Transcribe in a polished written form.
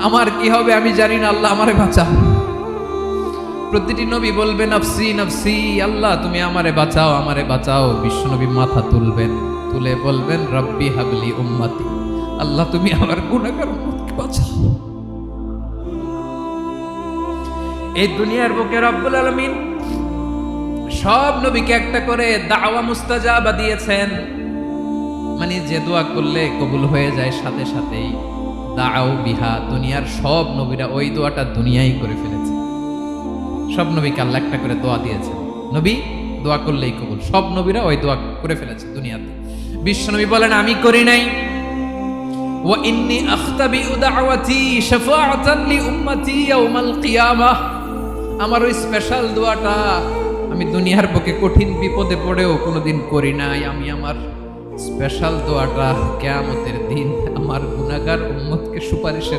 আমার কি হবে আমি জানি না, আল্লাহ আমারে বাঁচাও। প্রতিটি নবী বলবেন নফসি নফসি, আল্লাহ তুমি আমারে বাঁচাও, আমারে বাঁচাও। বিশ্বনবী মাথা তুলবেন, তুলে বলবেন রব্বি হাবলি উম্মতি, আল্লাহ তুমি আমার গুনাহগার উম্মতকে বাঁচাও। এই দুনিয়ার বুকে রব্বুল আলামিন সব নবীকে একটা করে দাওয়া মুস্তাজাবা দিয়েছেন, মানে যে দোয়া করলে কবুল হয়ে যায় সাথে সাথেই। দাও বিহা, দুনিয়ার সব নবীরা ওই দোয়াটা দুনিয়ায় করে ফেলেছে। সব নবীকে আল্লাহ একটা করে দোয়া দিয়েছেন, নবী দোয়া করলেই কবুল। সব নবীরা ওই দোয়া করে ফেলেছে দুনিয়াতে। বিশ্বনবী বলেন আমি করি নাই। ওয়া ইন্নী আখতাবিউ দাওয়াতি শাফাআতান লি উম্মতি ইয়াউমাল কিয়ামাহ, আমার ওই স্পেশাল দোয়াটা আমি দুনিয়ার বুকে কঠিন বিপদে পড়েও কোনোদিন করি নাই। আমি আমার স্পেশাল দোয়াটা কিয়ামতের দিন আমার গুনাহগার উম্মতকে সুপারিশের